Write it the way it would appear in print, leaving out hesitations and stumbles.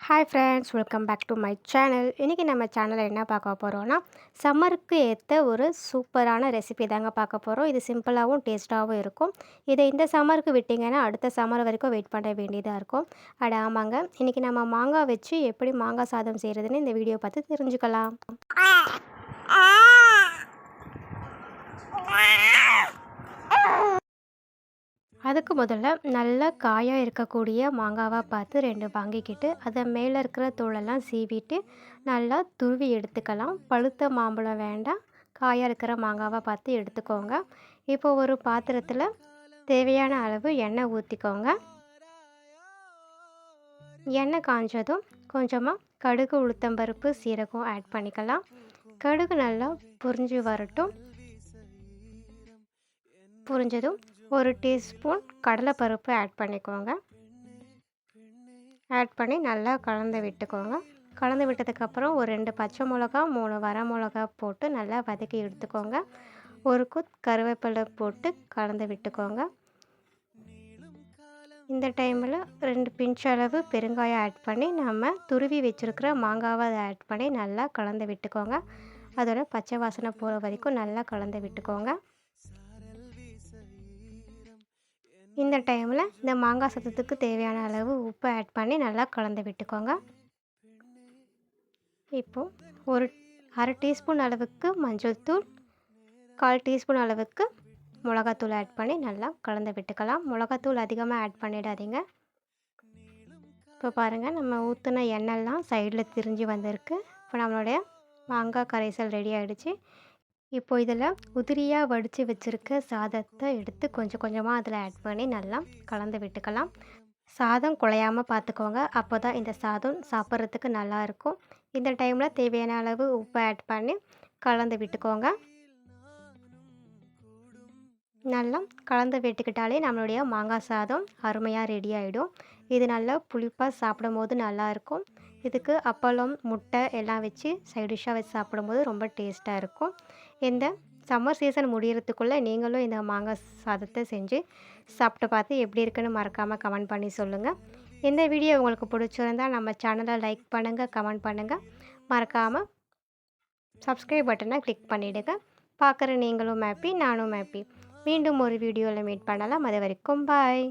Hi friends, welcome back to my channel. இன்றைக்கி நம்ம சேனலில் என்ன பார்க்க போகிறோன்னா, சம்மருக்கு ஏற்ற ஒரு சூப்பரான ரெசிபி தாங்க பார்க்க போகிறோம். இது சிம்பிளாகவும் டேஸ்ட்டாகவும் இருக்கும். இதை இந்த சம்மருக்கு விட்டிங்கன்னா அடுத்த சம்மர் வரைக்கும் வெயிட் பண்ண வேண்டியதாக இருக்கும். அட ஆமாங்க, இன்றைக்கி நம்ம மாங்காய் வச்சு எப்படி மாங்காய் சாதம் செய்கிறதுன்னு இந்த வீடியோ பார்த்து தெரிஞ்சுக்கலாம். அதுக்கு முதல்ல நல்ல காயாக இருக்கக்கூடிய மாங்காவாக பார்த்து 2 வாங்கிக்கிட்டு அதை மேலே இருக்கிற தோலெல்லாம் சீவிட்டு நல்லா துருவி எடுத்துக்கலாம். பழுத்த மாம்பழம் வேண்டாம், காயாக இருக்கிற மாங்காவாக பார்த்து எடுத்துக்கோங்க. இப்போது ஒரு பாத்திரத்தில் தேவையான அளவு எண்ணெய் ஊற்றிக்கோங்க. எண்ணெய் காஞ்சதும் கொஞ்சமாக கடுகு, உளுத்தம்பருப்பு, சீரகம் ஆட் பண்ணிக்கலாம். கடுகு நல்லா பொரிஞ்சு வரட்டும். பொரிஞ்சதும் 1 டீஸ்பூன் கடலைப்பருப்பு ஆட் பண்ணிக்கோங்க. ஆட் பண்ணி நல்லா கலந்து விட்டுக்கோங்க. கலந்து விட்டதுக்கப்புறம் ஒரு 2 பச்சை மிளகா, 3 வரமிளகா போட்டு நல்லா வதக்கி எடுத்துக்கோங்க. ஒரு கருவேப்பிலை போட்டு கலந்து விட்டுக்கோங்க. இந்த டைமில் 2 பிஞ்ச் அளவு பெருங்காயம் ஆட் பண்ணி நம்ம துருவி வச்சுருக்கிற மாங்காவை அதை ஆட் பண்ணி நல்லா கலந்து விட்டுக்கோங்க. அதோட பச்சை வாசனை போகிற வரைக்கும் நல்லா கலந்து விட்டுக்கோங்க. இந்த டைமில் இந்த மாங்காய் சாதத்துக்கு தேவையான அளவு உப்பு ஆட் பண்ணி நல்லா கலந்து விட்டுக்கோங்க. இப்போது ஒரு அரை டீஸ்பூன் அளவுக்கு மஞ்சள் தூள், 1/4 டீஸ்பூன் அளவுக்கு மிளகாத்தூள் ஆட் பண்ணி நல்லா கலந்து விட்டுக்கலாம். மிளகாத்தூள் அதிகமாக ஆட் பண்ணிடாதீங்க. இப்போ பாருங்கள், நம்ம ஊற்றின எண்ணெய்லாம் சைடில் திரிஞ்சு வந்திருக்கு. இப்போ நம்மளுடைய மாங்காய் கரைசல் ரெடி ஆகிடுச்சு. இப்போ இதில் உதிரியாக வடித்து வச்சுருக்க சாதத்தை எடுத்து கொஞ்சம் கொஞ்சமாக அதில் ஆட் பண்ணி நல்லா கலந்து விட்டுக்கலாம். சாதம் குழையாமல் பார்த்துக்கோங்க, அப்போ தான் இந்த சாதம் சாப்பிட்றதுக்கு நல்லாயிருக்கும். இந்த டைமில் தேவையான அளவு உப்பு ஆட் பண்ணி கலந்து விட்டுக்கோங்க. நல்லா கலந்து விட்டுக்கிட்டாலே நம்மளுடைய மாங்காய் சாதம் அருமையாக ரெடி ஆகிடும். இது நல்லா புளிப்பாக சாப்பிடும் போது நல்லாயிருக்கும். இதுக்கு அப்பளம், முட்டை எல்லாம் வச்சு சைட் டிஷ்ஷாக வச்சு சாப்பிடும்போது ரொம்ப டேஸ்ட்டாக இருக்கும். இந்த சம்மர் சீசன் முடியறதுக்குள்ளே நீங்களும் இந்த மாங்காய் சாதத்தை செஞ்சு சாப்பிட்டு பார்த்து எப்படி இருக்குன்னு மறக்காமல் கமெண்ட் பண்ணி சொல்லுங்கள். இந்த வீடியோ உங்களுக்கு பிடிச்சிருந்தால் நம்ம சேனலை லைக் பண்ணுங்கள், கமெண்ட் பண்ணுங்கள். மறக்காமல் சப்ஸ்கிரைப் பட்டனை கிளிக் பண்ணிவிடுங்க. பார்க்குற நீங்களும் ஹாப்பி, நானும் ஹாப்பி. மீண்டும் ஒரு வீடியோவில் மீட் பண்ணலாம். அது வரைக்கும் பாய்.